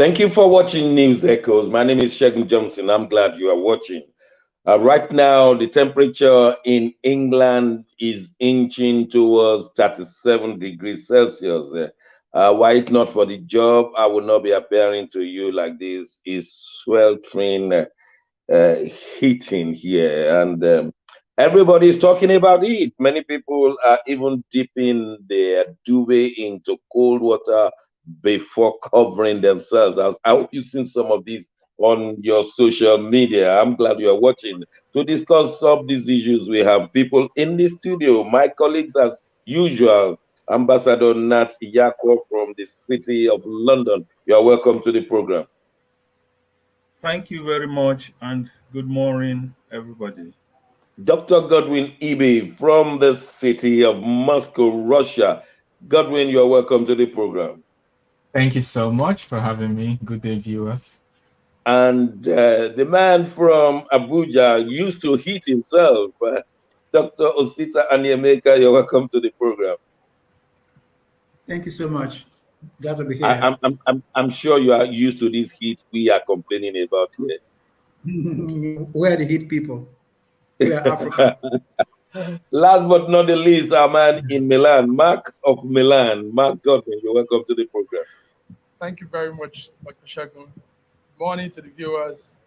Thank you for watching News Echoes. My name is Shegun Johnson. I'm glad you are watching. Right now, the temperature in England is inching towards 37 degrees Celsius. Were it not for the job, I would not be appearing to you like this. Is sweltering heating here, and everybody is talking about it. Many people are even dipping their duvet into cold water before covering themselves. I hope you've seen some of these on your social media. I'm glad you are watching. To discuss some of these issues, we have people in the studio. My colleagues, as usual, Ambassador Nat Iyako from the City of London. You are welcome to the program. Thank you very much, and good morning, everybody. Dr. Godwin Ibe from the city of Moscow, Russia. Godwin, you are welcome to the program. Thank you so much for having me. Good day, viewers. And the man from Abuja used to hit himself, Dr. Osita Anyemeka, you're welcome to the program. Thank you so much. Glad to be I, here. I'm sure you are used to this heat we are complaining about here. Where are the heat people? We are Africa. Last but not the least, our man in Milan, Mark of Milan. Mark Godwin, you're welcome to the program. Thank you very much, Dr. Shagun. Good morning to the viewers.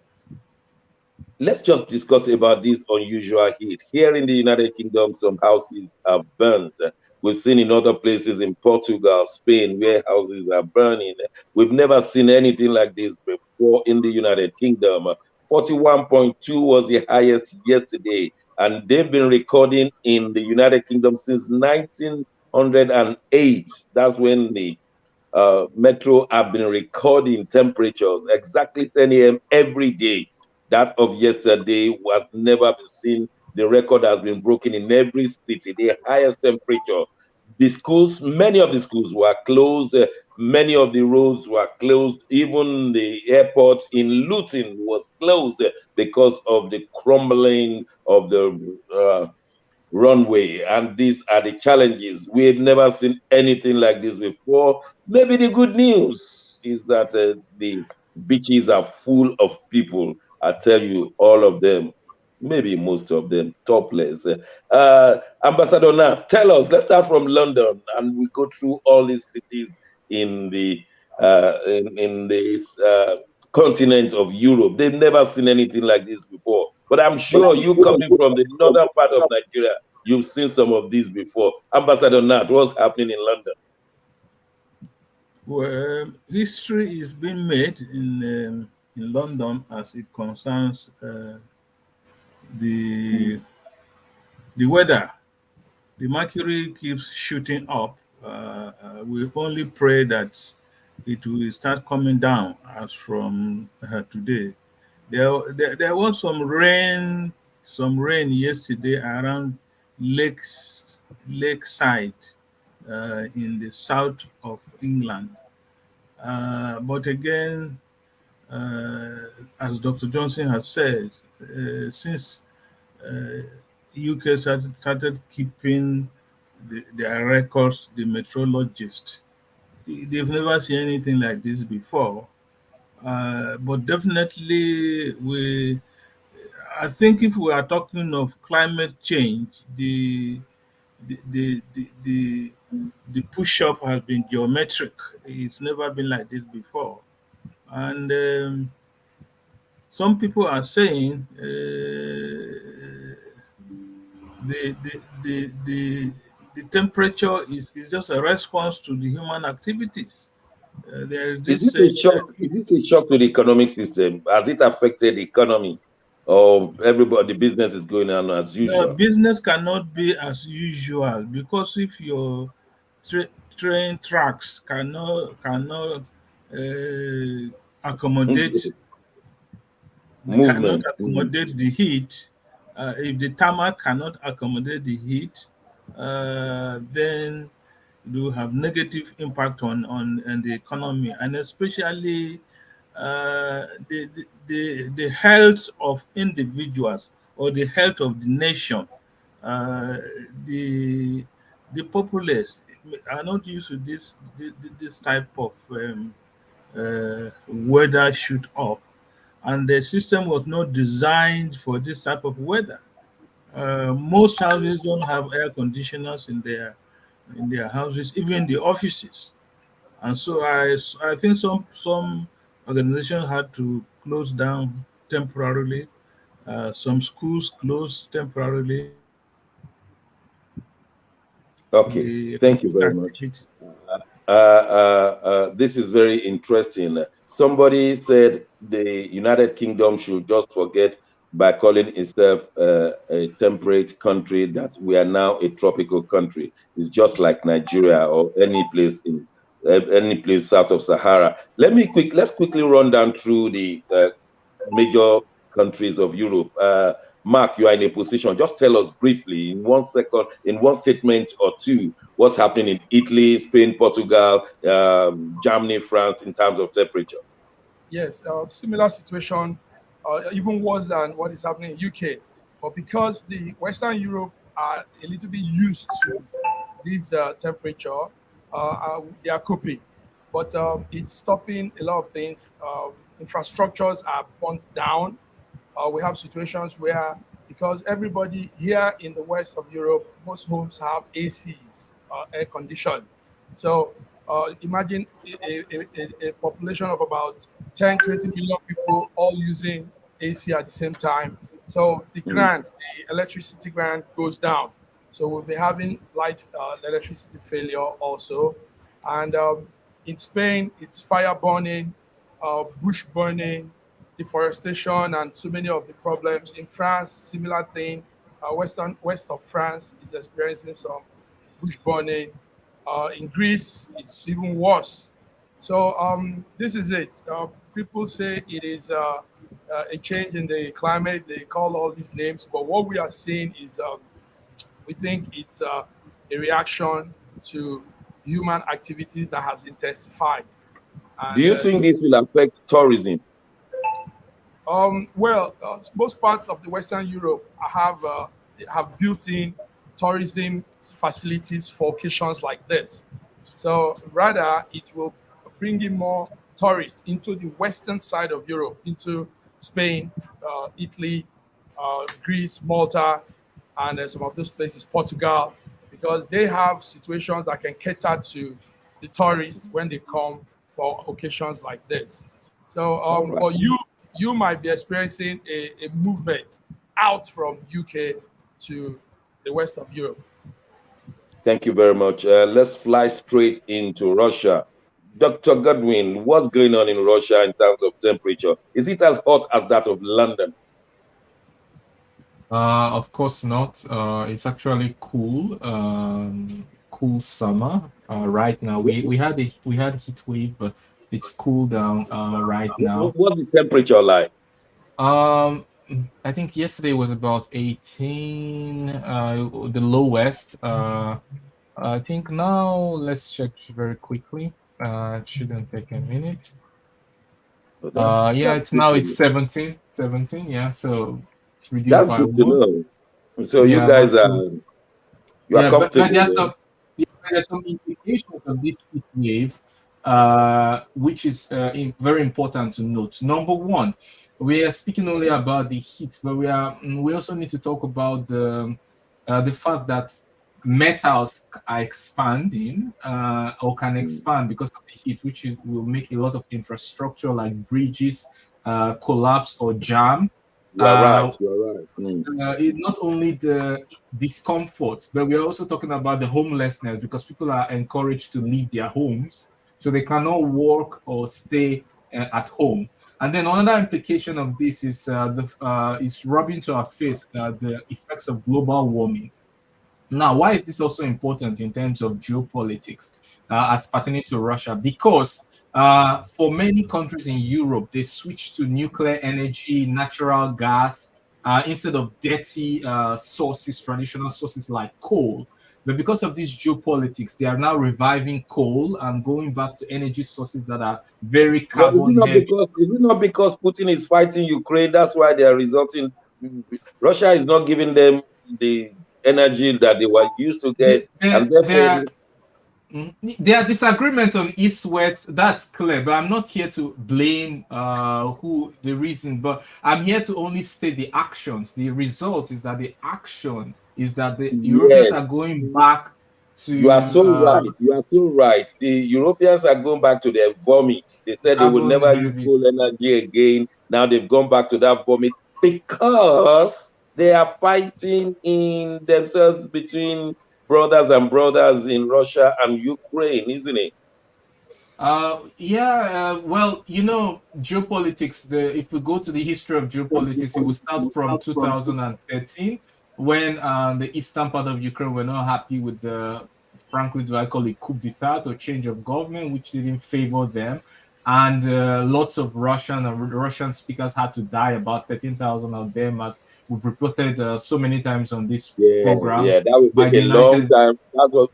Let's just discuss about this unusual heat. Here in the United Kingdom, some houses are burnt. We've seen in other places in Portugal, Spain, where houses are burning. We've never seen anything like this before in the United Kingdom. 41.2 was the highest yesterday, and they've been recording in the United Kingdom since 1908. That's when the Metro have been recording temperatures exactly 10 a.m. every day. That of yesterday was never been seen. The record has been broken in every city. The highest temperature. The schools, many of the schools were closed. Many of the roads were closed. Even the airport in Luton was closed because of the crumbling of the runway. And these are the challenges. We've never seen anything like this before. Maybe the good news is that the beaches are full of people. I tell you, all of them, maybe most of them, topless. Ambassador Nat, tell us, let's start from London and we go through all these cities in the in this continent of Europe. They've never seen anything like this before. But I'm sure you coming from the northern part of Nigeria, you've seen some of these before. Ambassador Nat, what's happening in London? Well, history is being made in London as it concerns the weather. The mercury keeps shooting up. We only pray that it will start coming down as from today. There was some rain yesterday around lakeside in the south of England. But again, as Dr. Johnson has said, since UK started keeping their records, the meteorologists, they've never seen anything like this before. But definitely, I think if we are talking of climate change, the the the the, the push up has been geometric. It's never been like this before, and some people are saying the temperature is just a response to the human activities. There is Is this it a saying that shock? Is it a shock to the economic system? Has it affected the economy? Or everybody, the business is going on as usual? business cannot be as usual, because if your train tracks cannot accommodate Movement. the heat, if the tarmac cannot accommodate the heat, then do have negative impact on the economy, and especially the health of individuals or the health of the nation. Uh, the the populace are not used to this type of weather shoot up, and the system was not designed for this type of weather. Most houses don't have air conditioners in their houses, even the offices. And so I think some organizations had to close down temporarily. Some schools closed temporarily. Okay, The thank you economic very much. activity. This is very interesting. Somebody said the United Kingdom should just forget by calling itself a temperate country that we are now a tropical country. It's just like Nigeria or any place south of Sahara. Let's quickly run down through the major countries of Europe. Mark, you are in a position. Just tell us briefly, in 1 second, in one statement or two, what's happening in Italy, Spain, Portugal, Germany, France, in terms of temperature. Yes, similar situation, even worse than what is happening in UK. But because the Western Europe are a little bit used to this temperature, they are coping. But it's stopping a lot of things. Infrastructures are burnt down. We have situations where, because everybody here in the west of Europe, most homes have ACs, air conditioned. So imagine a population of about 10, 20 million people all using AC at the same time. So the grant, the electricity grant goes down. So we'll be having light electricity failure also. And in Spain, it's fire burning, bush burning, deforestation, and so many of the problems. In France, similar thing. West of France is experiencing some bush burning. In Greece, it's even worse. So this is it. People say it is a change in the climate. They call all these names, but what we are seeing is we think it's a reaction to human activities that has intensified. Do And you think this will affect tourism? well, most parts of the Western Europe have built-in tourism facilities for occasions like this. So rather, it will bring in more tourists into the western side of Europe, into Spain, Italy, Greece, Malta, and some of those places, Portugal, because they have situations that can cater to the tourists when they come for occasions like this. So, All right. but you might be experiencing a movement out from UK to the west of Europe. Thank you very much. Let's fly straight into Russia. Dr. Godwin, what's going on in Russia in terms of temperature? Is it as hot as that of London? Of course not. It's actually cool. Cool summer. Right now, we had heat wave, but it's cool down. Right now. What's the temperature like? I think yesterday was about 18. The lowest. I think now let's check very quickly. It shouldn't take a minute. Yeah, it's 17. 17. Yeah, so it's reduced That's by good to 1. know. So you Yeah, guys are but comfortable there. there's some implications of this heat wave, which is very important to note. Number one, we are speaking only about the heat, but we also need to talk about the fact that metals are expanding or can expand because of the heat, will make a lot of infrastructure like bridges collapse or jam. You are Uh, right. You are right. It not only the discomfort, but we are also talking about the homelessness because people are encouraged to leave their homes, so they cannot work or stay at home. And then another implication of this is rubbing to our face the effects of global warming. Now, why is this also important in terms of geopolitics as pertaining to Russia? Because for many countries in Europe, they switched to nuclear energy, natural gas, instead of dirty sources, traditional sources like coal. But because of this geopolitics, they are now reviving coal and going back to energy sources that are very But carbon heavy. is it not because Putin is fighting Ukraine? That's why they are resulting. Russia is not giving them the energy that they were used to get, There, and there, therefore, There are disagreements on East-West, that's clear, but I'm not here to blame who the reason, but I'm here to only state the actions. The result is that the action is that the Europeans Yes, are going back you are to so right. You are so right. The Europeans are going back to their vomit. They said they will carbon never use heavy. coal energy again. Now they've gone back to that vomit because they are fighting in themselves between brothers in Russia and Ukraine, isn't it? Well, geopolitics, if we go to the history of geopolitics, it will start from 2013 when the eastern part of Ukraine were not happy with the, frankly, do I call it coup d'etat or change of government, which didn't favor them. And lots of Russian speakers had to die, about 13,000 of them, as we've reported so many times on this program, That will by take the a long United. time.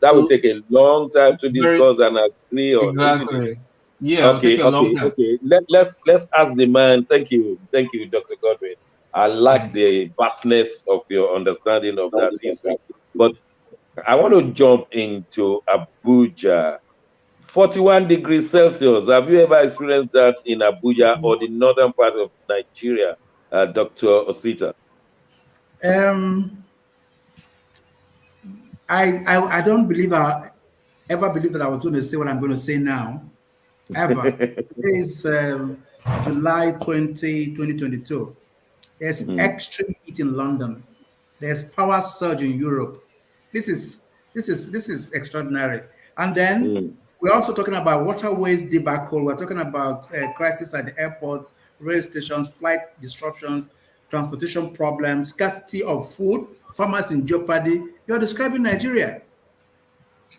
That will take a long time to Very discuss and agree on, isn't it? exactly. Yeah, it'll take Okay, a long okay, time. okay. Let's ask the man. Thank you, Dr. Godwin. I like Mhm. the vastness of your understanding of that history. But I want to jump into Abuja. 41 degrees Celsius. Have you ever experienced that in Abuja or the northern part of Nigeria, Dr. Osita? Um, I don't believe I ever believe that I was going to say what I'm going to say now, ever. Today is July 2022. There's Mm, extreme heat in London. There's power surge in Europe. This is this is extraordinary. And then mm. we're also talking about waterways debacle. We're talking about crisis at the airports, rail stations, flight disruptions, transportation problems, scarcity of food, farmers in jeopardy. You're describing Nigeria.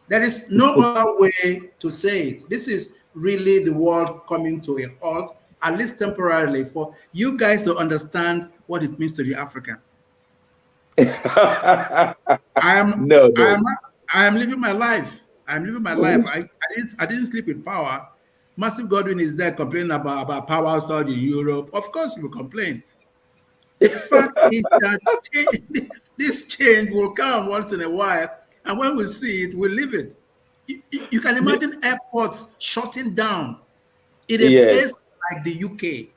There is no other way to say it. This is really the world coming to a halt, at least temporarily, for you guys to understand what it means to be African. I am, No, I no. am, I am living my life. I'm living my life. I didn't sleep with power. Massive Godwin is there complaining about power surge in Europe. Of course, we will complain. The fact is that this change will come once in a while, and when we see it, we'll leave it. You can imagine airports shutting down in a Yes, place like the UK. It's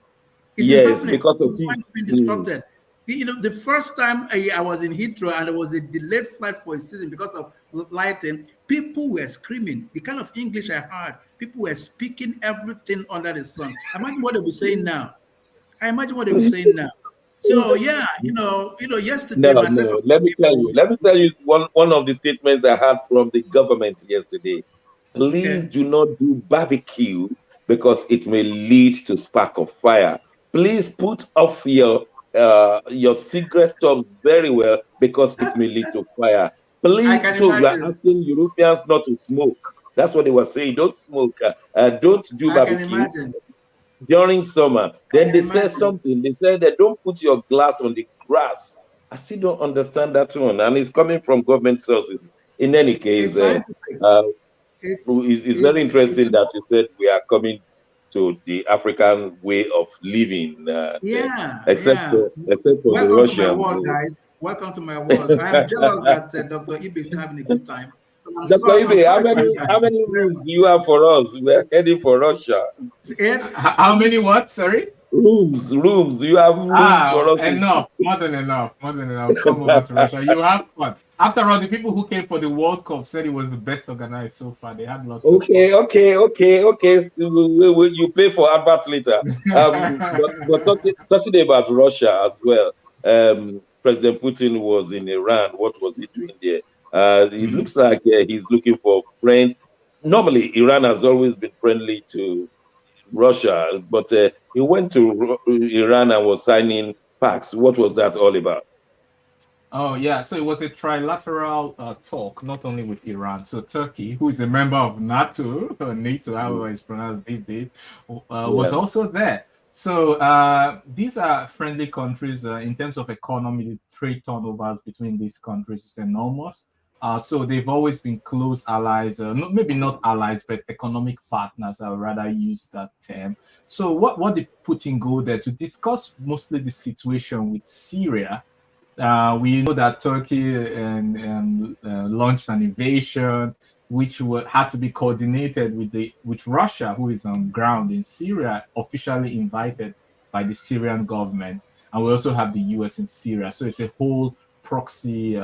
been yes, happening. because of this. Flights been Mm. disrupted. The first time I was in Heathrow and there was a delayed flight for a season because of lighting, people were screaming. The kind of English I heard, people were speaking everything under the sun. Imagine what they'll be saying now. I imagine what they'll be saying now. So yeah, yesterday No, myself no. and Let me tell you. people, Let me tell you one of the statements I had from the government yesterday. Please okay, do not do barbecue because it may lead to spark of fire. Please put off your cigarette stubs very well because it may lead to fire. I Please, can so you are imagine. asking Europeans not to smoke. That's what they were saying. Don't smoke. Don't do I can barbecue imagine. during summer. I Then can they said imagine. something. They said that don't put your glass on the grass. I still don't understand that one, and it's coming from government sources. In any case, It's scientific. uh, It, it's it, very it's interesting that you said we are coming to the African way of living, Yeah, except yeah. for the Welcome to my Russians. world, guys. Welcome to my world. I am jealous that Dr. Ibe is having a good time. But Dr. I'm Ibe, sorry for you how guys. many Very rooms much. do you have for us? We're heading for Russia. How many what? Sorry? Rooms. Do you have rooms for us? Enough, more than enough, more than enough. Come over to Russia. You have fun. After all, the people who came for the World Cup said it was the best organized so far. They had lots of fun. Okay. You pay for adverts later. But talking about Russia as well. President Putin was in Iran. What was he doing there? It Mhm. looks like he's looking for friends. Normally, Iran has always been friendly to Russia, but he went to Iran and was signing pacts. What was that all about? Oh yeah, so it was a trilateral talk, not only with Iran. So Turkey, who is a member of NATO, or NATO, Mm, however it's pronounced these days, was yeah. also there. So these are friendly countries in terms of economy. The trade turnovers between these countries is enormous. So they've always been close allies, maybe not allies, but economic partners. I would rather use that term. So what did Putin go there to discuss? Mostly the situation with Syria. We know that Turkey launched an invasion. which had to be coordinated with Russia, who is on ground in Syria, officially invited by the Syrian government, and we also have the US in Syria. So it's a whole proxy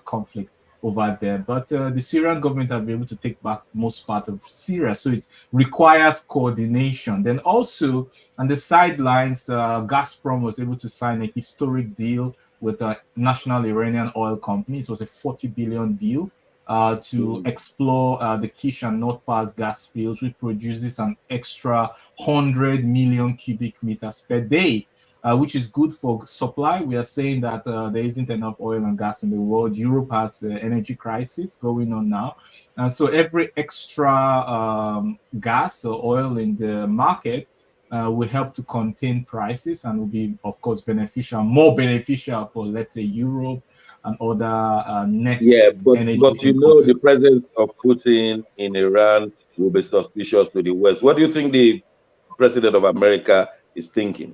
conflict over there. But the Syrian government have been able to take back most part of Syria, so it requires coordination. Then also on the sidelines, Gazprom was able to sign a historic deal with a national Iranian oil company. It was a 40 billion deal to explore the Kish and North Pass gas fields, which produces an extra 100 million cubic meters per day, which is good for supply. We are saying that there isn't enough oil and gas in the world. Europe has an energy crisis going on now. And so every extra gas or oil in the market will help to contain prices and will be, of course, beneficial, more beneficial for, let's say, Europe and other next energy but you know, the presence of Putin in Iran will be suspicious to the West. What do you think the president of America is thinking?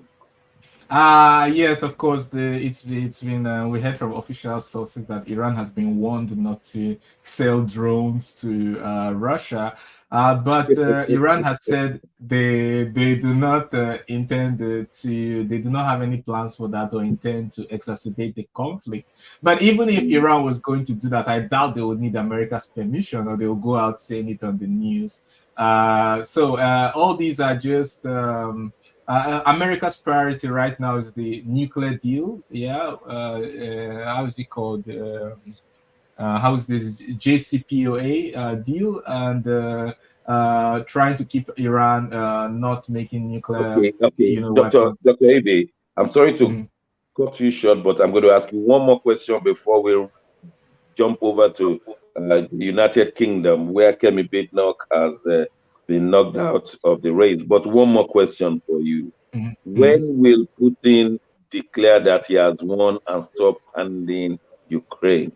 Yes, of course. It's been we heard from official sources that Iran has been warned not to sell drones to Russia, but Iran has said they do not intend to. They do not have any plans for that or intend to exacerbate the conflict. But even if Iran was going to do that, I doubt they would need America's permission, or they will go out saying it on the news. So all these are just. America's priority right now is the nuclear deal. Yeah, how is it called? How is this JCPOA deal? And trying to keep Iran not making nuclear. Okay. Dr. Ebe, I'm sorry to cut you short, but I'm going to ask you one more question before we jump over to the United Kingdom, where Kemi Badenoch has been knocked out of the race. But one more question for you. When will Putin declare that he has won and stop handing Ukraine?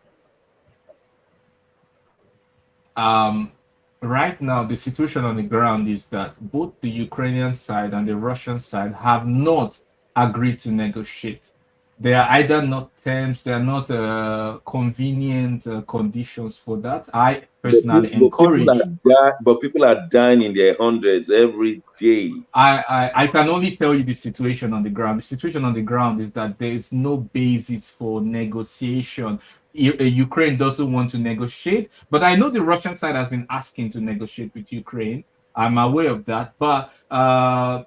Right now, the situation on the ground is that both the Ukrainian side and the Russian side have not agreed to negotiate. They are either not terms, they are not convenient conditions for that. I personally encourage. But people are dying in their hundreds every day. I can only tell you the situation on the ground. The situation on the ground is that there is no basis for negotiation. Ukraine doesn't want to negotiate, but I know the Russian side has been asking to negotiate with Ukraine. I'm aware of that, but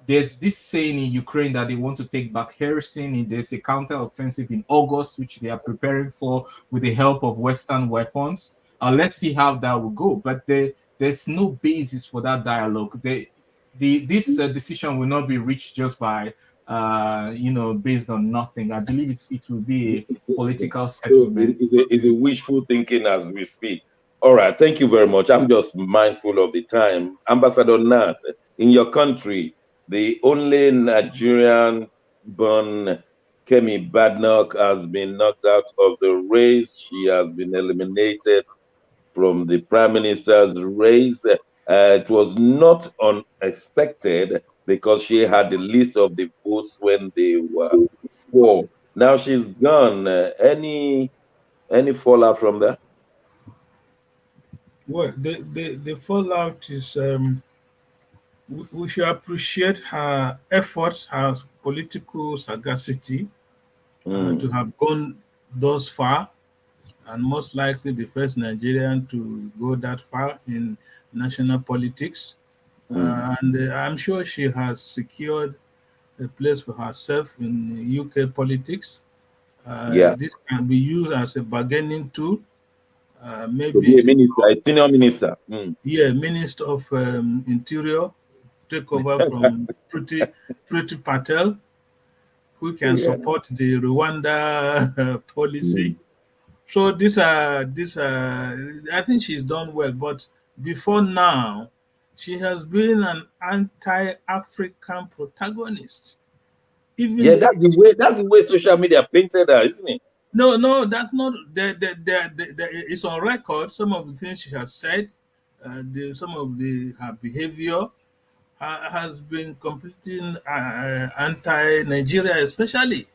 there's this saying in Ukraine that they want to take back Kherson. There's a counter-offensive in August, which they are preparing for with the help of Western weapons. Let's see how that will go, but there's no basis for that dialogue. This decision will not be reached just by based on nothing. I believe it will be a political settlement. It's a wishful thinking as we speak. All right, thank you very much. I'm just mindful of the time. Ambassador Nat, in your country, the only Nigerian-born Kemi Badenoch has been knocked out of the race. She has been eliminated from the Prime Minister's race. It was not unexpected because she had the list of the votes when they were 4. Now she's gone. Any fallout from that? Well, the fallout is we should appreciate her efforts, her political sagacity to have gone thus far, and most likely the first Nigerian to go that far in national politics. And I'm sure she has secured a place for herself in UK politics. This can be used as a bargaining tool. Maybe be a minister, a senior minister. Yeah, Minister of Interior, take over from Priti Patel, who can support the Rwanda policy. So these are I think she's done well, but before now, she has been an anti-African protagonist. That's the way social media painted her, isn't it? No, that's not. It's on record. Some of the things she has said, some of her behavior has been completely anti-Nigeria, especially.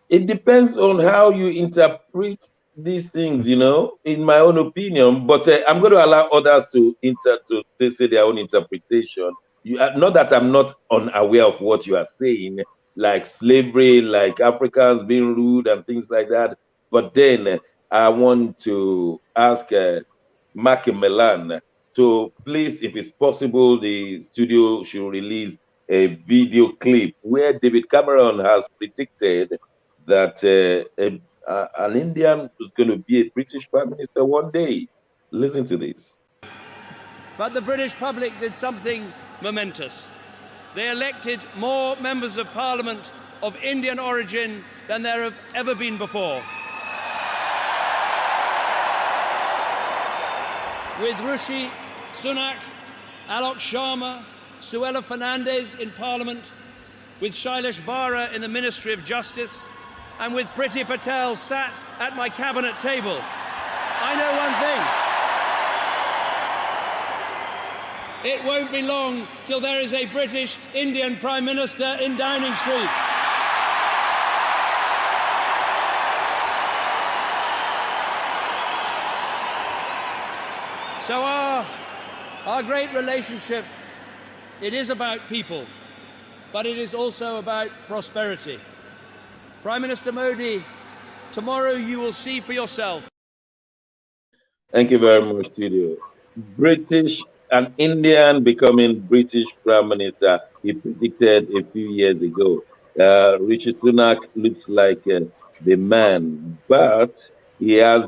It depends on how you interpret these things, in my own opinion, but I'm going to allow others to they say their own interpretation. Not that I'm not unaware of what you are saying, like slavery, like Africans being rude and things like that. But then I want to ask Mark Milan to please, if it's possible, the studio should release a video clip where David Cameron has predicted that an Indian was going to be a British Prime Minister one day. Listen to this. But the British public did something momentous. They elected more members of Parliament of Indian origin than there have ever been before. With Rishi Sunak, Alok Sharma, Suella Fernandez in Parliament, with Shailesh Vara in the Ministry of Justice, and with Priti Patel sat at my cabinet table, I know one thing. It won't be long till there is a British Indian Prime Minister in Downing Street. So our great relationship, it is about people, but it is also about prosperity. Prime Minister Modi, tomorrow you will see for yourself. Thank you very much, studio. British, an Indian becoming British Prime Minister, he predicted a few years ago. Rishi Sunak looks like the man, but he has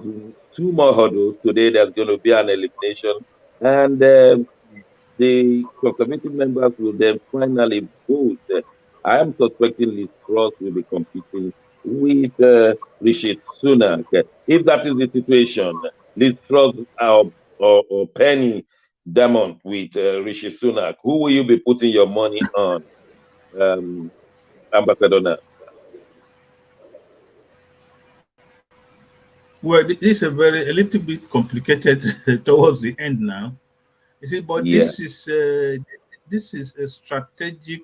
two more hurdles. Today there's going to be an elimination, and the Conservative members will then finally vote. I am suspecting Liz Truss will be competing with Rishi Sunak. If that is the situation, Liz Truss or Penny Diamond with Rishi Sunak, who will you be putting your money on, Ambassador? Well, this is a little bit complicated towards the end now. You see, but Yeah. this is a strategic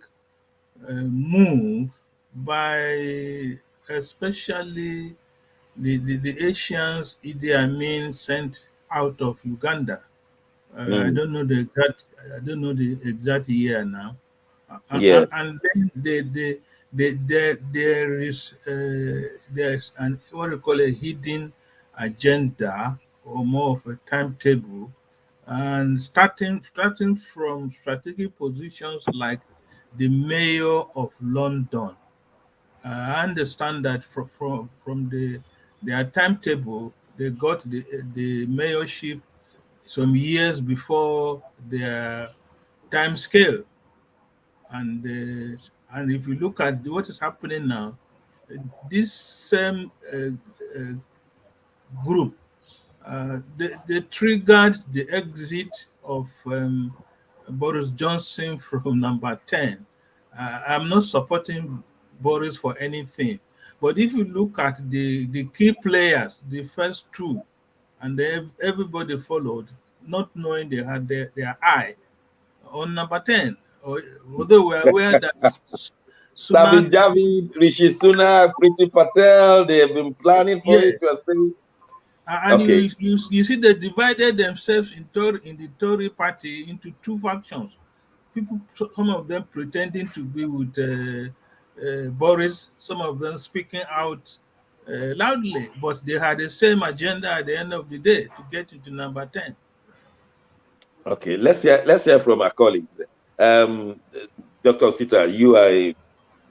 move by especially the Asians Idi Amin sent out of Uganda. I don't know the exact year now. Yeah. And then there's an what you call a hidden agenda or more of a timetable, and starting from strategic positions like the mayor of London. I understand that from their timetable, they got the mayorship some years before their time scale, and if you look at what is happening now, this same group they triggered the exit of Boris Johnson from number 10. I'm not supporting Boris for anything, but if you look at the key players, the first two, and everybody followed, not knowing they had their eye on number 10. Although we are aware that David Sunak, Javid, Rishi Sunak, Priti Patel, they have been planning for it. You are saying? and Okay. you see they divided themselves in the Tory party into two factions. People, some of them pretending to be with Boris, some of them speaking out loudly, but they had the same agenda at the end of the day to get into number 10. Okay, let's hear from our colleagues. Dr. Sita, you are a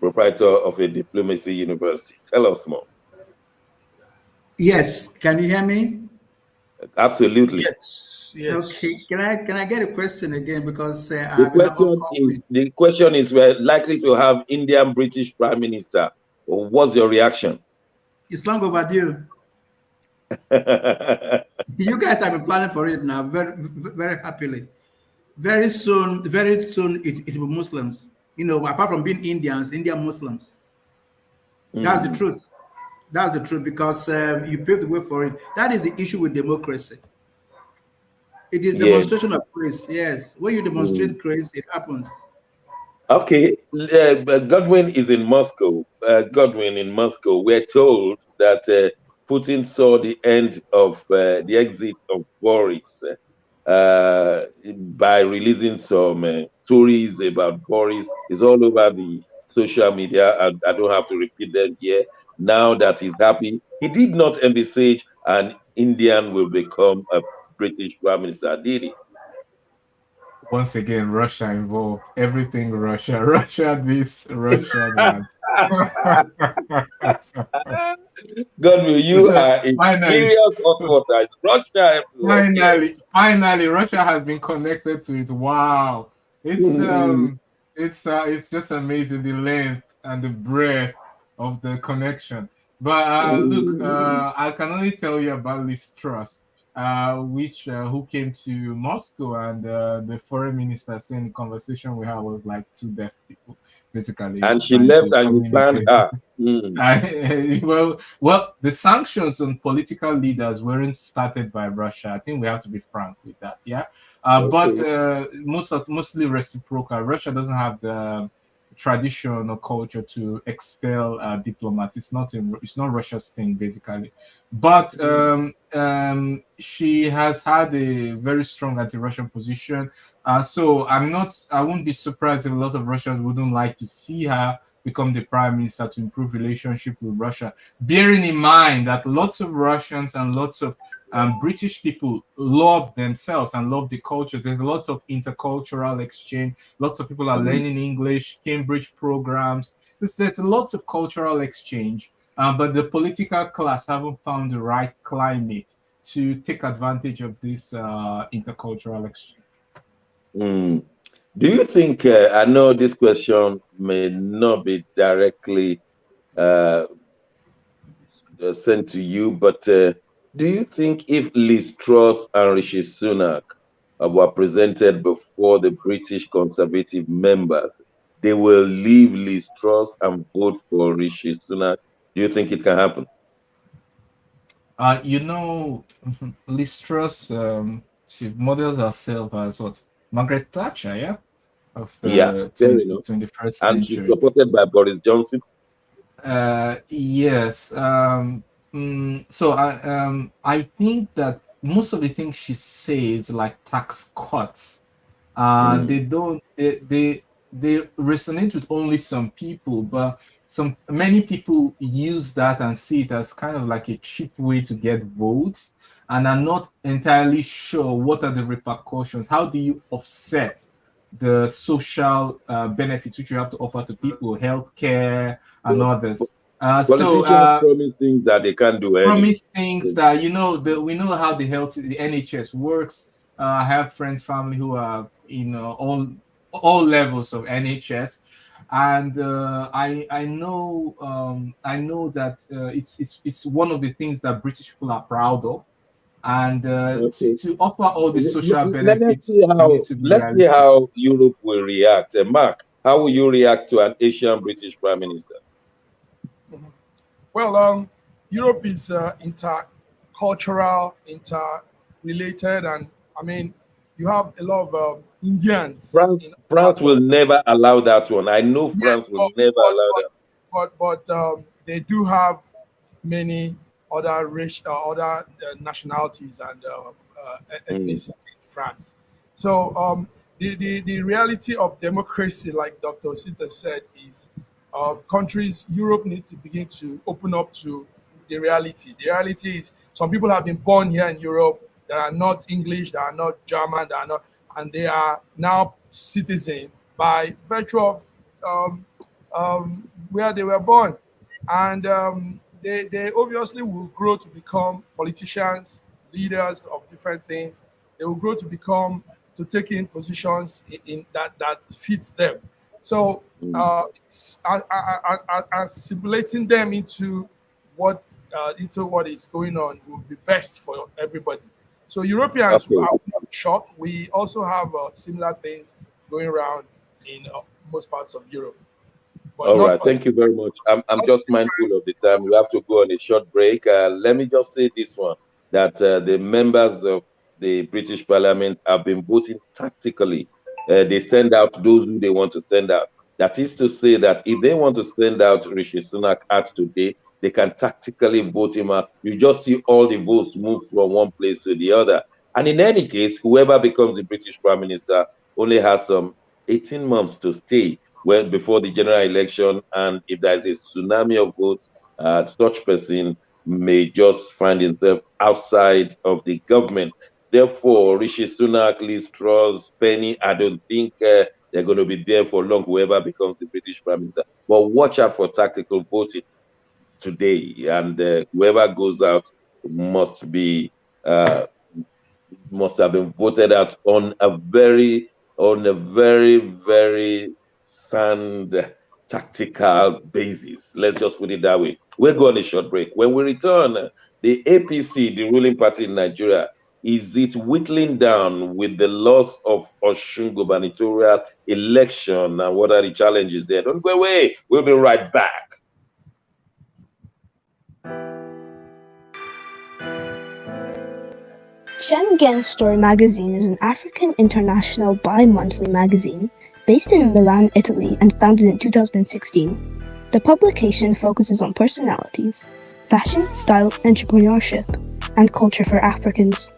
proprietor of a diplomacy university. Tell us more. Yes, can you hear me? Absolutely. Yes. Okay. Can I get a question again, because the question is we're likely to have Indian British Prime Minister. What's your reaction? It's long overdue. You guys have been planning for it now, very, very happily. Very soon, it will be Muslims. Apart from being Indians, Indian Muslims. That's the truth. That's the truth, because you paved the way for it. That is the issue with democracy. It is demonstration of grace. Yes, when you demonstrate grace, it happens. Okay, Godwin is in Moscow. Godwin in Moscow. We're told that Putin saw the end of the exit of Boris by releasing some stories about Boris. It's all over the social media, and I don't have to repeat them here. Now that he's happy, he did not envisage an Indian will become a British Prime Minister, did he? Once again, Russia involved. Everything Russia. Russia this, Russia that. God, you are in Finally, serious hot water. It's Russia everywhere. finally, Russia has been connected to it. Wow, it's just amazing, the length and the breadth of the connection. But look, I can only tell you about Liz Truss, which who came to Moscow, and the foreign minister saying the conversation we had was like two deaf people, basically And she trying left to and you banned communicate. her. Well, the sanctions on political leaders weren't started by Russia. I think we have to be frank with that. Yeah, but mostly reciprocal. Russia doesn't have the tradition or culture to expel diplomats. It's not Russia's thing, basically. But she has had a very strong anti-Russian position. So I won't be surprised if a lot of Russians wouldn't like to see her become the prime minister to improve relationship with Russia. Bearing in mind that lots of Russians and lots of British people love themselves and love the cultures. There's a lot of intercultural exchange. Lots of people are learning English, Cambridge programs. There's a lot of cultural exchange, but the political class haven't found the right climate to take advantage of this intercultural exchange. Do you think, I know this question may not be directly sent to you, but do you think if Liz Truss and Rishi Sunak were presented before the British Conservative members, they will leave Liz Truss and vote for Rishi Sunak? Do you think it can happen? Liz Truss, she models herself as what? Margaret Thatcher, yeah? Of the 21st century. And she's supported by Boris Johnson. Yes. So I think that most of the things she says, like tax cuts, they resonate with only some people, but many people use that and see it as kind of like a cheap way to get votes, and are not entirely sure what are the repercussions. How do you offset the social benefits which you have to offer to people, healthcare and others? Politicians promise things that they can't do. Promise things that we know how the NHS works. I have friends, family who are all levels of NHS, and I know that it's one of the things that British people are proud of. And to offer all the social benefits, let's see how Europe will react. Mark, how will you react to an Asian British Prime Minister? Well, Europe is intercultural, interrelated, and I mean, you have a lot of Indians. France will never allow that one. I know France will never allow that. But they do have many other other nationalities and ethnicity in France. So the reality of democracy, like Dr. Sita said, is countries, Europe need to begin to open up to the reality. The reality is some people have been born here in Europe that are not English, that are not German, that are not, and they are now citizens by virtue of where they were born. And they obviously will grow to become politicians, leaders of different things. They will grow to take in positions in that fits them. So assimilating them into what is going on will be best for everybody. So Europeans are not shocked. We also have similar things going around in most parts of Europe. All right, thank you very much. I'm just mindful of the time. We have to go on a short break. Let me just say this one, that the members of the British Parliament have been voting tactically. They send out those who they want to send out. That is to say that if they want to send out Rishi Sunak out today, they can tactically vote him out. You just see all the votes move from one place to the other. And in any case, whoever becomes the British Prime Minister only has some 18 months to stay before the general election. And if there is a tsunami of votes, such person may just find himself outside of the government. Therefore, Rishi Sunak, Liz Truss, Penny, I don't think they're going to be there for long, whoever becomes the British Prime Minister. But watch out for tactical voting today, and whoever goes out must be must have been voted out on a very, very sound tactical basis. Let's just put it that way. We're going a short break. When we return, the APC, the ruling party in Nigeria, is it whittling down with the loss of Osun gubernatorial election, and what are the challenges there? Don't go away. We'll be right back. Schengen Story magazine is an African international bi-monthly magazine based in Milan, Italy, and founded in 2016. The publication focuses on personalities, fashion, style, entrepreneurship, and culture for Africans.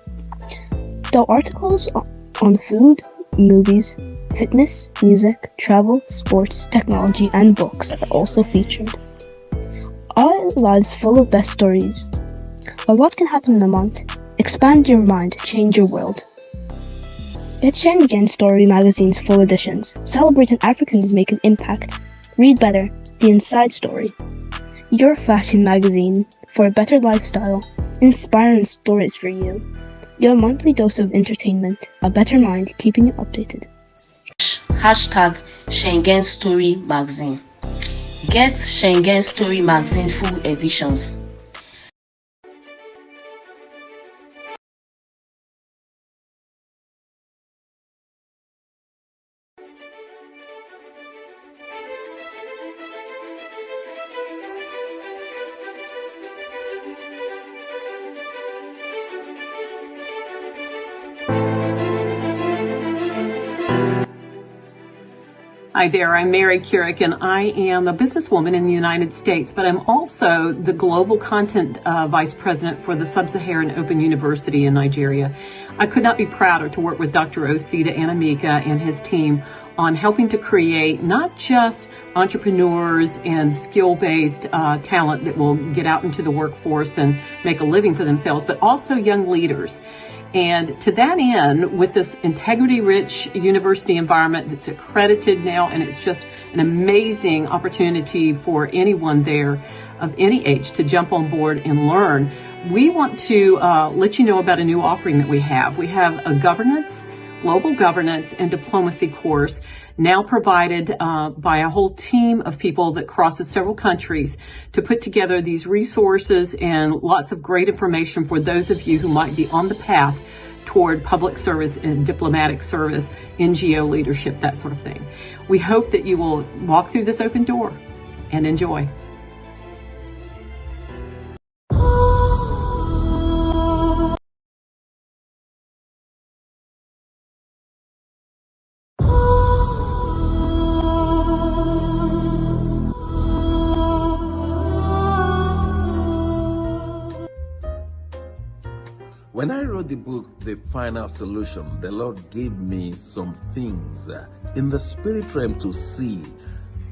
Though articles on food, movies, fitness, music, travel, sports, technology, and books are also featured. Our lives full of best stories. A lot can happen in a month. Expand your mind, change your world. It's Schengen Story magazine's full editions, celebrating Africans make an impact. Read better, the inside story. Your fashion magazine for a better lifestyle, inspiring stories for you. Your monthly dose of entertainment, a better mind keeping you updated. Hashtag Schengen Story magazine. Get Schengen Story magazine full editions. Hi there, I'm Mary Keurig, and I am a businesswoman in the United States, but I'm also the Global Content Vice President for the Sub-Saharan Open University in Nigeria. I could not be prouder to work with Dr. Osita Anamika and his team on helping to create not just entrepreneurs and skill-based talent that will get out into the workforce and make a living for themselves, but also young leaders. And to that end, with this integrity-rich university environment that's accredited now, and it's just an amazing opportunity for anyone there of any age to jump on board and learn, we want to let you know about a new offering that we have. We have a global governance and diplomacy course now provided by a whole team of people that crosses several countries to put together these resources and lots of great information for those of you who might be on the path toward public service and diplomatic service, NGO leadership, that sort of thing. We hope that you will walk through this open door and enjoy. When I wrote the book, The Final Solution, the Lord gave me some things in the spirit realm to see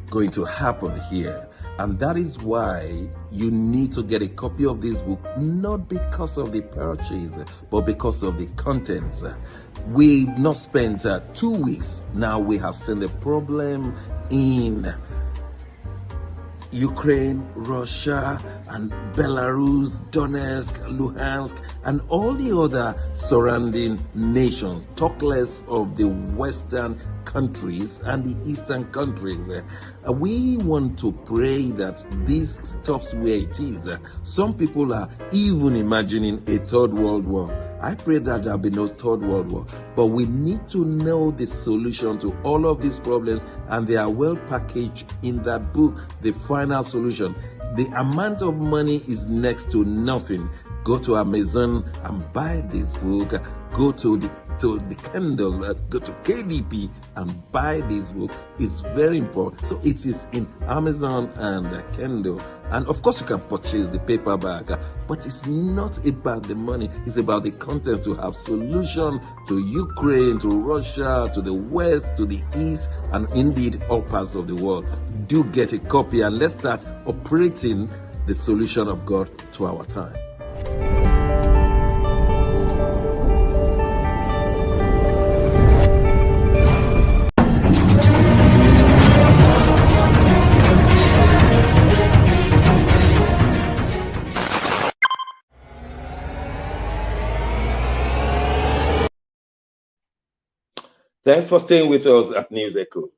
going to happen here. And that is why you need to get a copy of this book, not because of the purchase, but because of the contents. We've not spent 2 weeks. Now we have seen the problem in Ukraine, Russia, and Belarus, Donetsk, Luhansk, and all the other surrounding nations, talk less of the Western countries and the Eastern countries. We want to pray that this stops where it is. Some people are even imagining a third world war. I pray that there'll be no third world war. But we need to know the solution to all of these problems, and they are well packaged in that book, The Final Solution. The amount of money is next to nothing. Go to Amazon and buy this book. Go to the Kindle, go to KDP and buy this book. It's very important. So it is in Amazon and Kindle. And of course you can purchase the paperback, but it's not about the money. It's about the contents to have solution to Ukraine, to Russia, to the West, to the East, and indeed all parts of the world. Do get a copy and let's start operating the solution of God to our time. Thanks for staying with us at News Echo.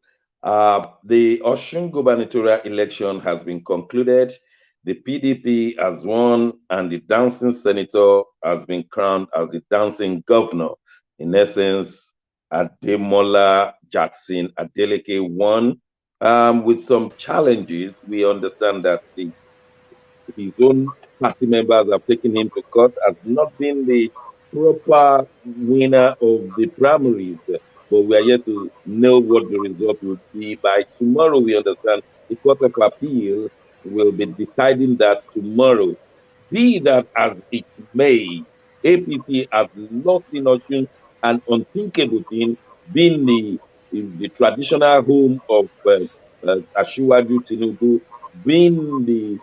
The Osun gubernatorial election has been concluded. The PDP has won, and the dancing senator has been crowned as the dancing governor. In essence, Ademola Jackson Adeleke won with some challenges. We understand that his own party members have taken him to court as not being the proper winner of the primaries. But we are yet to know what the result will be. By tomorrow, we understand the Court of Appeal will be deciding that tomorrow. Be that as it may, APC has lost in Osun an unthinkable thing, being the traditional home of Asiwaju Tinubu, being the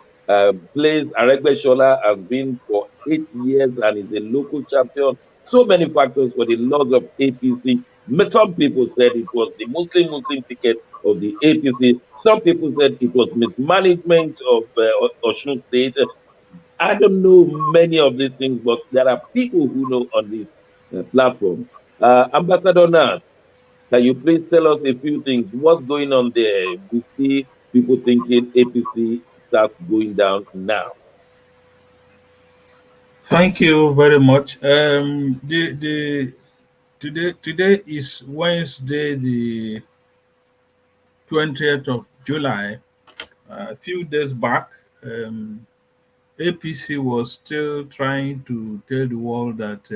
place Aregbesola has been for 8 years and is a local champion. So many factors for the loss of APC. Some people said it was the Muslim ticket of the APC. Some people said it was mismanagement of Osun State. I don't know many of these things, but there are people who know on this platform. Ambassador Nat, can you please tell us a few things? What's going on there? We see people thinking APC starts going down now. Thank you very much. Today is Wednesday, the 20th of July. A few days back, APC was still trying to tell the world that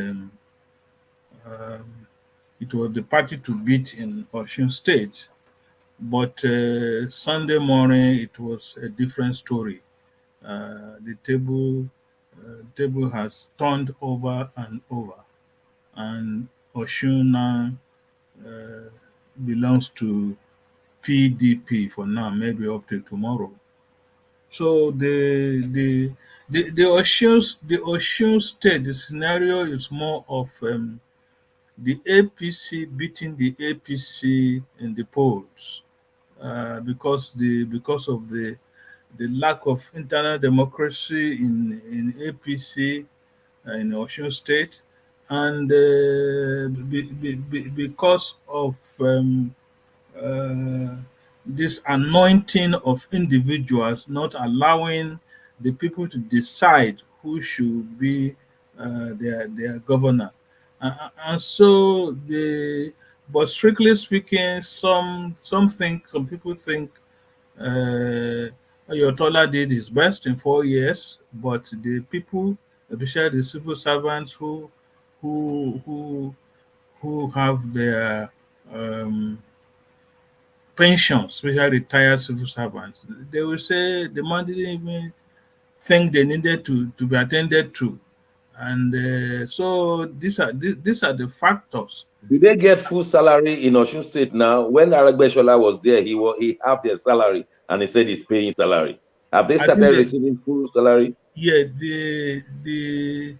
it was the party to beat in Osun State. But Sunday morning, it was a different story. The table has turned over and over, and Osun now belongs to PDP for now, maybe up to tomorrow. So the Osun State, the scenario is more of the APC beating the APC in the polls because of the lack of internal democracy in APC in Osun State, and because of this anointing of individuals not allowing the people to decide who should be their governor. And so but strictly speaking, some people think Oyotola did his best in 4 years, but the people, especially the civil servants who have their pensions, especially retired civil servants, they will say the man didn't even think they needed to be attended to. And so these are the factors. Do they get full salary in Osun State now? When Aregbesola was there, he had their salary and he said he's paying salary. Have they started receiving full salary? Yeah, the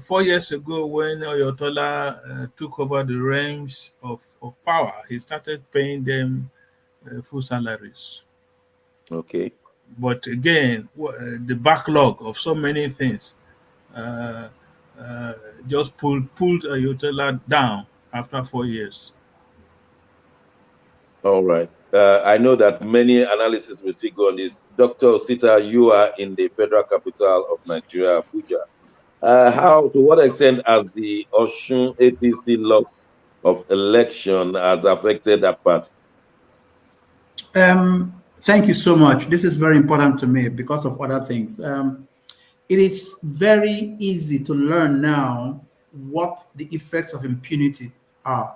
4 years ago when Oyotola took over the reins of power, he started paying them full salaries. Okay. But again, the backlog of so many things just pulled Oyotola down after 4 years. All right. I know that many analysis will still go on this. Dr. Osita, you are in the federal capital of Nigeria, Abuja. To what extent has the Osun APC loss of election has affected that party? Thank you so much. This is very important to me because of other things. It is very easy to learn now what the effects of impunity are.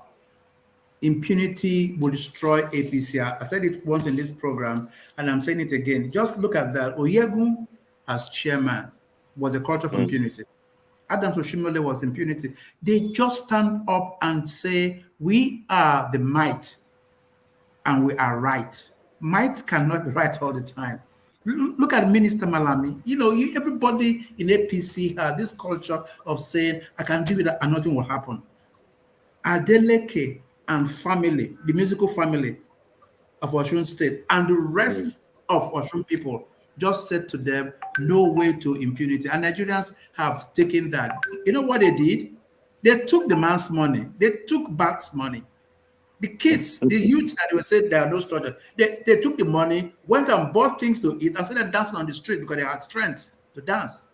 Impunity will destroy APC. I said it once in this program, and I'm saying it again. Just look at that. Oyegun, as chairman, was a culture of impunity. Adams Oshimole was impunity. They just stand up and say, we are the might and we are right. Might cannot be right all the time. Look at Minister Malami. You know, everybody in APC has this culture of saying, I can do that and nothing will happen. Adeleke and family, the musical family of Osun State, and the rest of Osun people just said to them, no way to impunity. And Nigerians have taken that. You know what they did? They took the man's money. They took Bat's money. The kids, the youths that were said there are no structure, they took the money, went and bought things to eat, and started dancing on the street because they had strength to dance.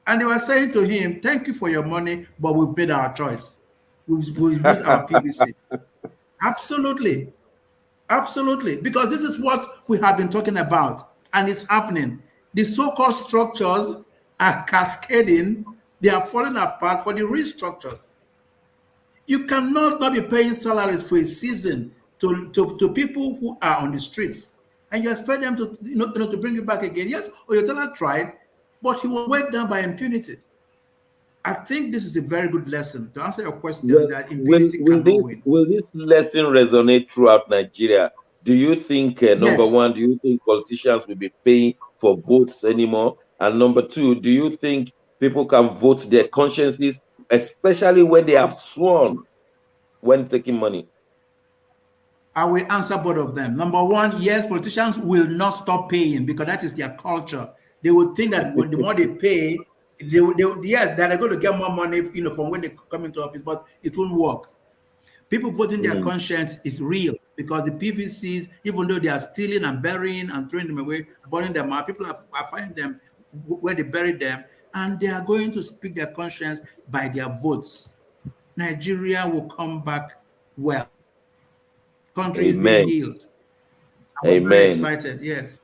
And they were saying to him, thank you for your money, but we've made our choice. We've used our PVC. Absolutely. Absolutely. Because this is what we have been talking about, and it's happening. The so-called structures are cascading. They are falling apart for the real structures. You cannot not be paying salaries for a season to people who are on the streets, and you expect them to to bring you back again. Yes, Oyetola tried, but he was weighed down by impunity. I think this is a very good lesson to answer your question that impunity cannot win. Will this lesson resonate throughout Nigeria? Do you think, number one, do you think politicians will be paying for votes anymore? And number two, do you think people can vote their consciences, especially when they have sworn when taking money? I will answer both of them. Number one, yes, politicians will not stop paying because that is their culture. They would think that when the more they pay, yes, they're going to get more money, from when they come into office, but it won't work. People voting their conscience is real because the PVCs, even though they are stealing and burying and throwing them away, burning them out, people are finding them where they buried them, and they are going to speak their conscience by their votes. Nigeria will come back well. Country is being healed. I'm very excited, yes.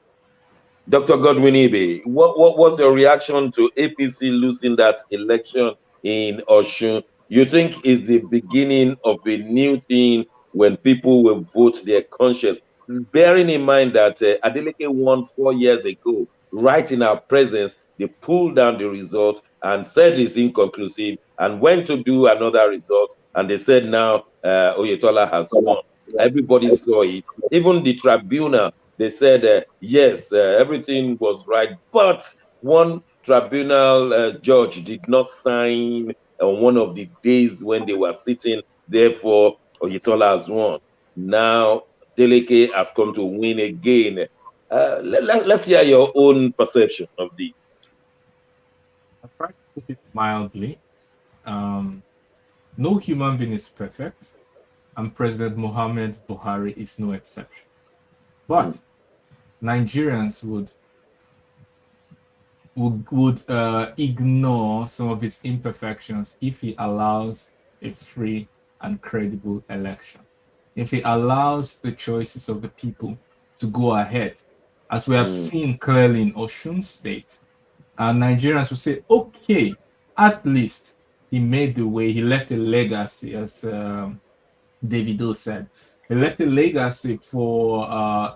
Dr. Godwin Ibe, what was your reaction to APC losing that election in Osun? You think it's the beginning of a new thing when people will vote their conscience? Bearing in mind that Adeleke won 4 years ago, right in our presence, they pulled down the result and said it's inconclusive and went to do another result. And they said now Oyetola has won. Everybody saw it. Even the tribunal, they said, yes, everything was right. But one tribunal judge did not sign on one of the days when they were sitting. Therefore, Oyetola has won. Now, Deleke has come to win again. Let's hear your own perception of this. I'll try to put it mildly. No human being is perfect, and President Muhammadu Buhari is no exception. But Nigerians would ignore some of his imperfections if he allows a free and credible election. If he allows the choices of the people to go ahead, as we have seen clearly in Osun State, Nigerians will say, okay, at least he made the way, he left a legacy, as Davido said. He left a legacy for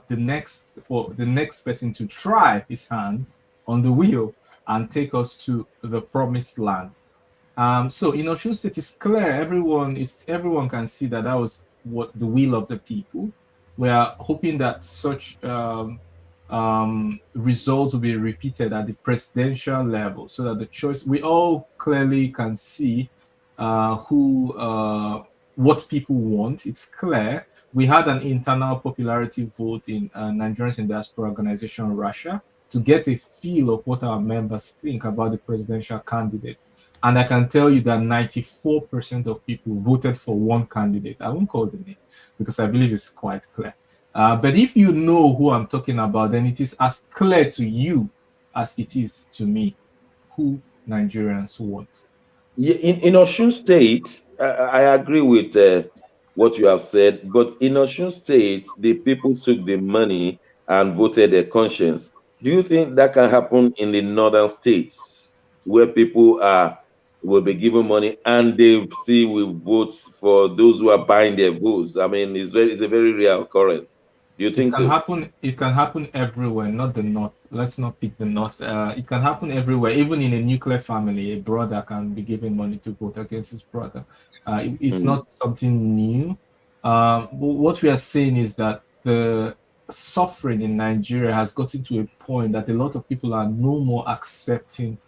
the next person to try his hands on the wheel and take us to the promised land. So in Osun State, it's clear, everyone can see that was what the will of the people. We are hoping that such results will be repeated at the presidential level, so that the choice, we all clearly can see what people want. It's clear. We had an internal popularity vote in Nigerians in Diaspora Organization Russia to get a feel of what our members think about the presidential candidate. And I can tell you that 94% of people voted for one candidate. I won't call the name because I believe it's quite clear. But if you know who I'm talking about, then it is as clear to you as it is to me who Nigerians want. In Osun State, I agree with what you have said, but in Osun State, the people took the money and voted their conscience. Do you think that can happen in the northern states? where people will be given money and they still will vote for those who are buying their votes. I mean, it's a very rare occurrence. Do you think so? It can happen everywhere, not the north. Let's not pick the north. It can happen everywhere. Even in a nuclear family, a brother can be given money to vote against his brother. It's not something new. What we are saying is that the suffering in Nigeria has gotten to a point that a lot of people are no more accepting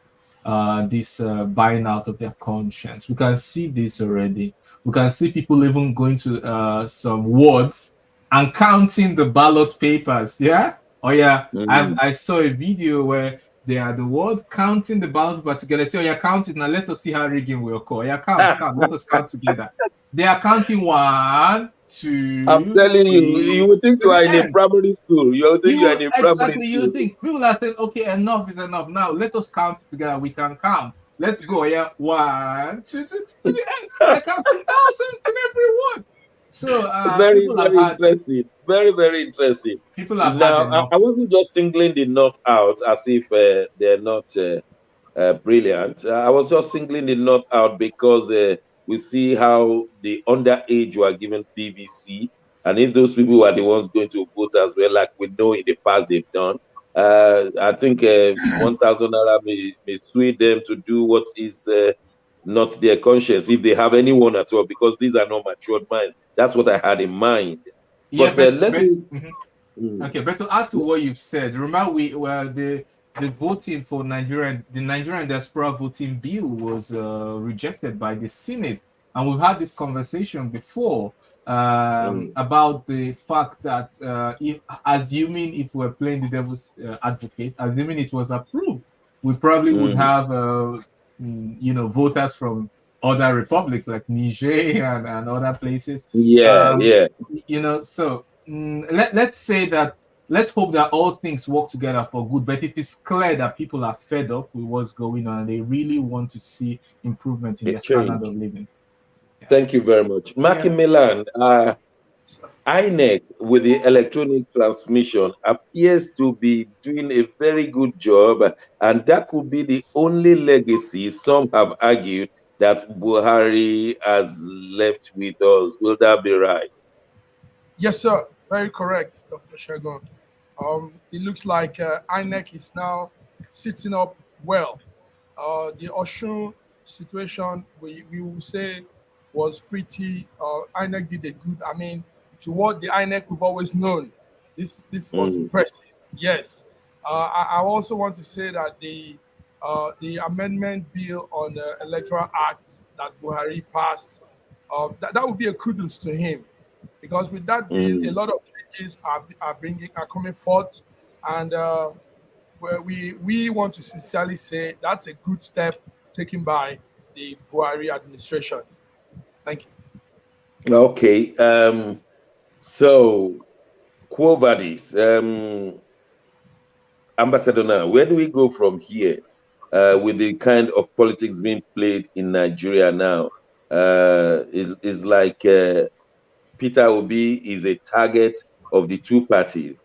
this buying out of their conscience. We can see this already. We can see people even going to some wards and counting the ballot papers. Yeah. Oh yeah. I saw a video where they are the ward counting the ballot paper together. Say, oh yeah, count it now. Let us see how rigging will occur. Yeah, count. Let us count together. They are counting 1, 2. I'm telling you, you would think you are in a primary school. You would think you are in a primary school. You think people are saying, okay, enough is enough. Now let us count together. We can count. Let's go. Yeah, 1, 2, 3 to the end. They're counting thousands in every ward. So very interesting. Very, very interesting. People have now, had enough. I wasn't just singling the North out as if they're not brilliant. I was just singling the North out because we see how the underage were given PVC, and if those people were the ones going to vote as well, like we know in the past they've done, I think 1,000 naira may sway them to do what is not their conscience, if they have anyone at all, because these are not matured minds. That's what I had in mind. Yeah, but okay, but to add to what you've said, remember the voting for the Nigerian diaspora voting bill was rejected by the Senate, and we've had this conversation before about the fact that assuming if we're playing the devil's advocate, assuming it was approved, we probably would have voters from other republics like Niger and other places. So let's say that. Let's hope that all things work together for good. But it is clear that people are fed up with what's going on, and they really want to see improvement in their standard of living. Yeah. Thank you very much, Maki Milan. INEC with the electronic transmission appears to be doing a very good job, and that could be the only legacy some have argued that Buhari has left with us. Will that be right? Yes, sir. Very correct, Dr. Shagun. It looks like INEC is now sitting up well. The Osun situation, we will say, was pretty. INEC did a good. I mean, to what the INEC we've always known, this was impressive. Yes. I also want to say that the amendment bill on the Electoral Act that Buhari passed, that would be a kudos to him, because with that bill, a lot of changes are coming forth, and where we want to sincerely say that's a good step taken by the Buhari administration. Thank you. Okay. So, Quo Vadis, Ambassador, now, where do we go from here with the kind of politics being played in Nigeria now? It's like Peter Obi is a target of the two parties.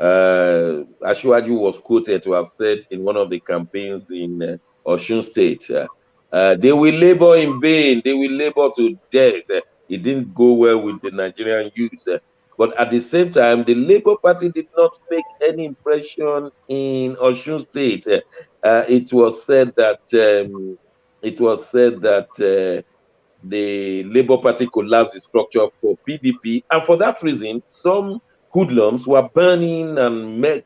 Ashwaju was quoted to have said in one of the campaigns in Osun State, they will labor in vain, they will labor to death. It didn't go well with the Nigerian youth. But at the same time, the Labour Party did not make any impression in Osun State. It was said that the Labour Party collapsed the structure for PDP, and for that reason, some hoodlums were burning and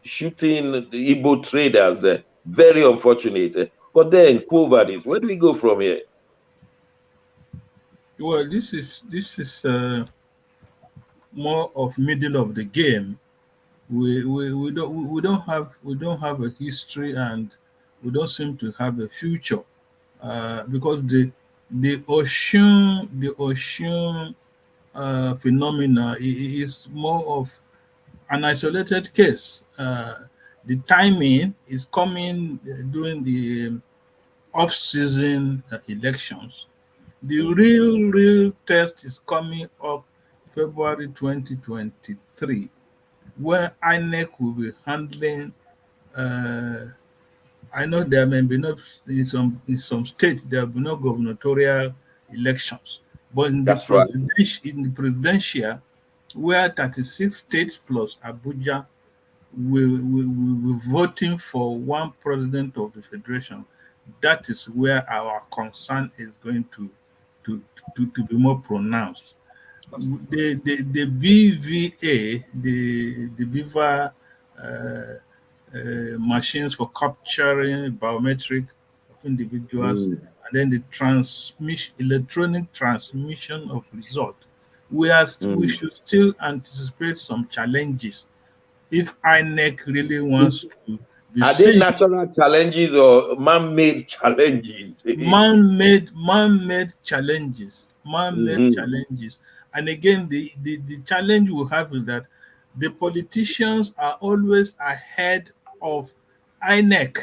shooting the Igbo traders. Very unfortunate. But then, Quo Vadis, where do we go from here? Well, this is more of middle of the game. We don't have a history, and we don't seem to have a future, because the Osun phenomena is more of an isolated case. The timing is coming during the off-season elections. The real test is coming up February 2023, where INEC will be handling I know there may be not in some states there will be no gubernatorial elections, but That's right. in the presidential, where 36 states plus Abuja will voting for one president of the federation, that is where our concern is going to, to be more pronounced. The BVA, the Beaver machines for capturing biometric of individuals, and then the electronic transmission of result. We should still anticipate some challenges if INEC really wants to be Are they natural challenges or man-made challenges? man-made challenges. Challenges. And again, the challenge we have is that the politicians are always ahead of INEC,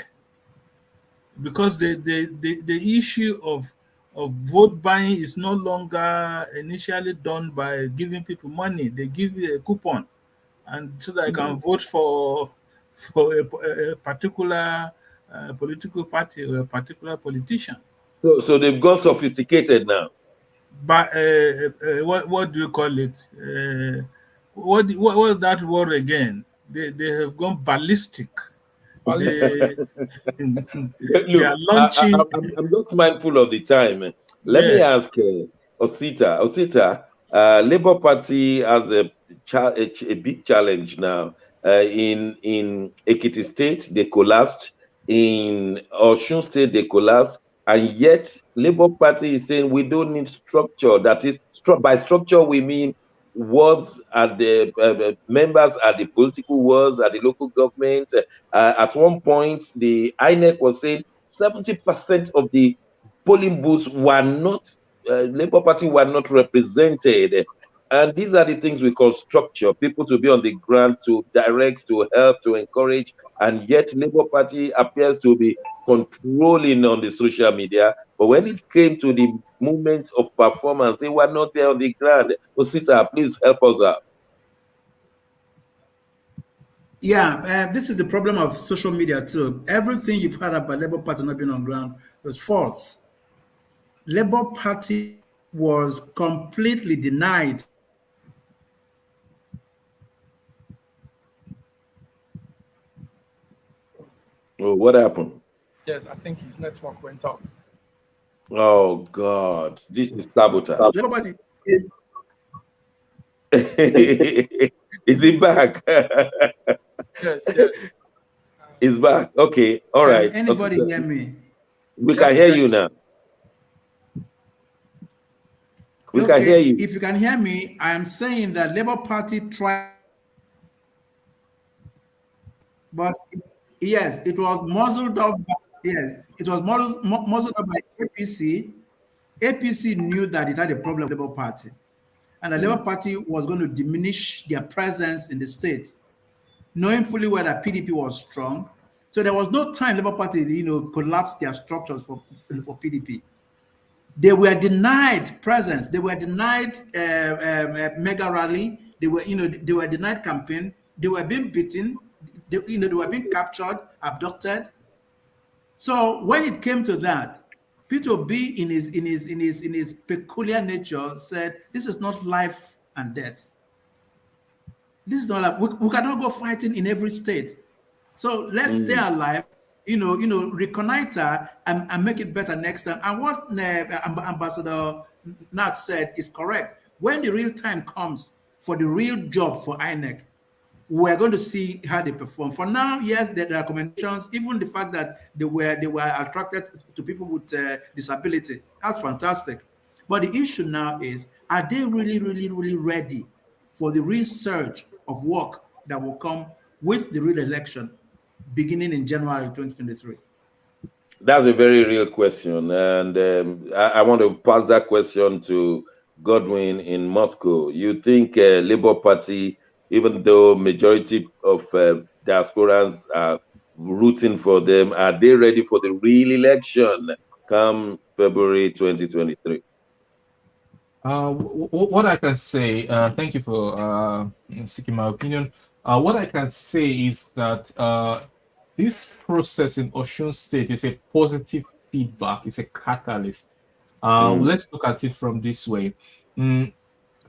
because the issue of vote buying is no longer initially done by giving people money. They give you a coupon, and so that I can vote for a particular political party or a particular politician. So they've gone sophisticated now. But what do you call it? What was that word again? They have gone ballistic. Look, they are launching. I'm just mindful of the time. Let me ask Osita. Labour Party has a big challenge now. In Ekiti State, they collapsed. In Osun State, they collapsed. And yet, Labour Party is saying we don't need structure. That is, by structure, we mean wards at the members at the political wards at the local government. At one point, the INEC was saying 70% of the polling booths were not, Labour Party were not represented. And these are the things we call structure, people to be on the ground, to direct, to help, to encourage. And yet Labour Party appears to be controlling on the social media. But when it came to the moment of performance, they were not there on the ground. Osita, please help us out. Yeah, this is the problem of social media too. Everything you've heard about Labour Party not being on ground was false. Labour Party was completely denied. Oh, what happened? Yes, I think his network went off. Oh God, this is sabotage. Labour Party. Is he back? Yes. He's back. Okay, all right. Can anybody hear me? We can hear you now. We can hear you. If you can hear me, I am saying that Labour Party tried, but yes, it was muzzled up. Yes, it was muzzled up by APC. APC knew that it had a problem with Labour Party, and the Labour Party was going to diminish their presence in the state, knowing fully well that PDP was strong. So there was no time Labour Party, collapsed their structures for PDP. They were denied presence. They were denied mega rally. They were denied campaign. They were being beaten. They were being captured, abducted. So when it came to that, Peter B, in his peculiar nature, said, "This is not life and death. This is not like we cannot go fighting in every state. So let's stay alive. Reconnoiter and make it better next time." And what Ambassador Nat said is correct. When the real time comes for the real job for INEC, we're going to see how they perform. For now, yes, the recommendations, even the fact that they were attracted to people with disability, that's fantastic. But the issue now is, are they really, really, really ready for the real surge of work that will come with the real election beginning in January 2023? That's a very real question. And I want to pass that question to Godwin in Moscow. You think Labour Party, even though majority of diasporans are rooting for them, are they ready for the real election come February 2023? What I can say, thank you for seeking my opinion. What I can say is that this process in Osun State is a positive feedback, it's a catalyst. Let's look at it from this way.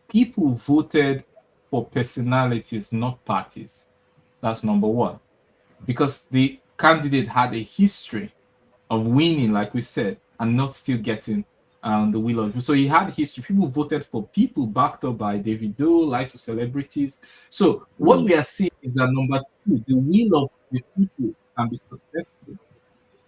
People voted for personalities, not parties. That's number one. Because the candidate had a history of winning, like we said, and not still getting the will of people. So he had history. People voted for people backed up by Davido, life of celebrities. So what we are seeing is that number two, the will of the people can be successful.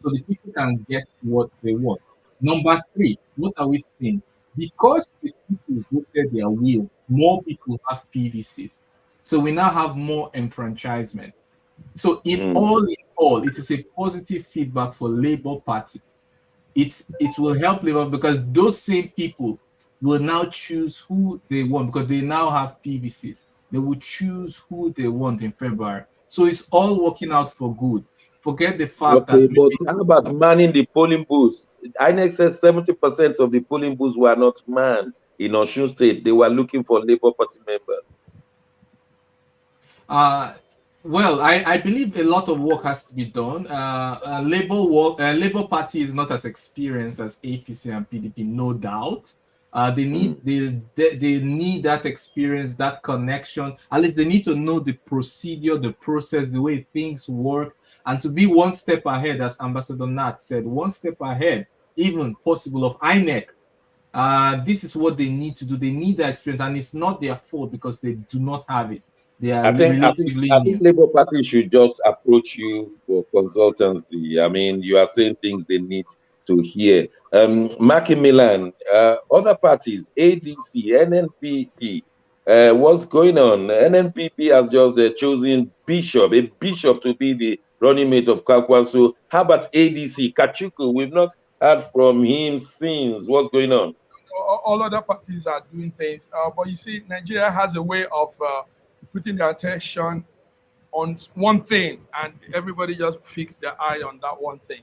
So the people can get what they want. Number three, what are we seeing? Because the people voted their will, more people have PVCs. So we now have more enfranchisement. So in all, it is a positive feedback for Labour Party. It will help Labour because those same people will now choose who they want because they now have PVCs. They will choose who they want in February. So it's all working out for good. Forget the fact that but how about manning the polling booths? INEC says 70% of the polling booths were not manned in Osun State. They were looking for Labour Party members. Well, I believe a lot of work has to be done. Labour Party is not as experienced as APC and PDP, no doubt. They need that experience, that connection. At least they need to know the procedure, the process, the way things work, and to be one step ahead, as Ambassador Nat said, one step ahead, even possible of INEC. This is what they need to do. They need that experience, and it's not their fault because they do not have it. They are relatively I think Labour Party should just approach you for consultancy. I mean, you are saying things they need to hear. Macmillan, other parties, ADC, NNPP, what's going on? NNPP has just chosen a bishop to be the running mate of Kwakwanso. How about ADC, Kachuku? We've not heard from him since. What's going on? All other parties are doing things, but you see, Nigeria has a way of putting their attention on one thing, and everybody just fix their eye on that one thing.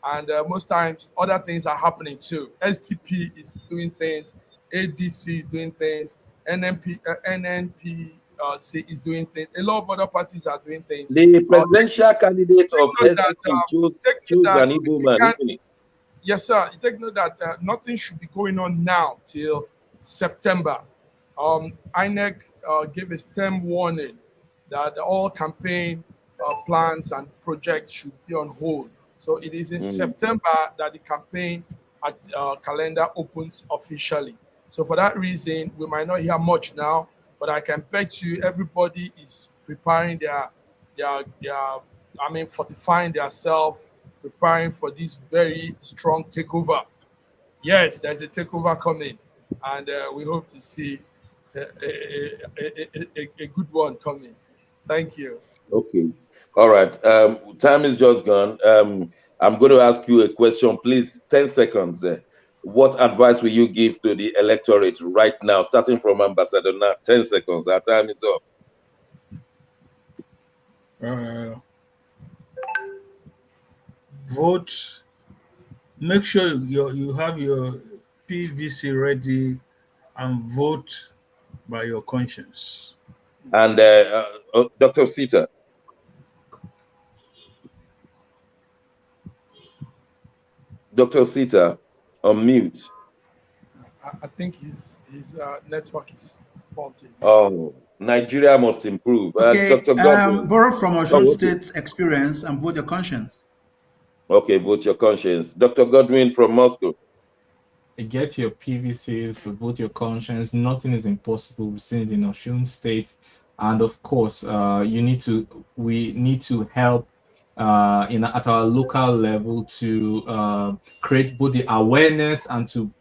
And most times, other things are happening too. SDP is doing things, ADC is doing things, NNPC is doing things. A lot of other parties are doing things. The presidential candidate of SDP chose an Igbo man, isn't it? Yes, sir. You take note that nothing should be going on now till September. INEC gave a stern warning that all campaign plans and projects should be on hold. So it is in September that the campaign calendar opens officially. So for that reason, we might not hear much now, but I can bet you everybody is preparing fortifying themselves, preparing for this very strong takeover. Yes, there's a takeover coming, and we hope to see a good one coming. Thank you. Okay. All right. Time is just gone. I'm going to ask you a question, please. 10 seconds. What advice will you give to the electorate right now, starting from Ambassador now? 10 seconds. Our time is up. Vote. Make sure you have your PVC ready and vote by your conscience. And Dr. Sita. Dr. Sita, unmute. I think his network is faulty. Oh, Nigeria must improve. Okay, Dr. Godwin. Borrow from Osun State experience and vote your conscience. Okay, vote your conscience. Dr. Godwin from Moscow. Get your PVCs, to vote your conscience. Nothing is impossible. We've seen it in Osun State. And of course, we need to help at our local level to create both the awareness and to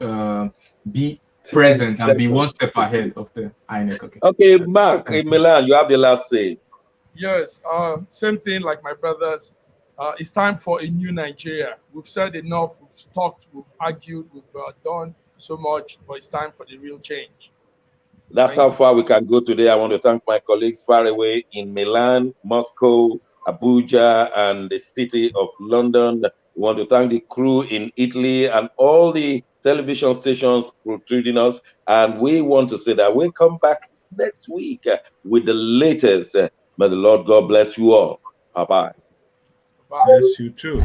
be present and be one step ahead of the INEC. Okay, Mark in Milan, you have the last say. Yes, same thing like my brothers. It's time for a new Nigeria. We've said enough, we've talked, we've argued, we've done so much, but it's time for the real change. That's how far we can go today. I want to thank my colleagues far away in Milan, Moscow, Abuja, and the city of London. We want to thank the crew in Italy and all the television stations protruding us. And we want to say that we'll come back next week with the latest. May the Lord God bless you all. Bye-bye. Bye. Yes, you too.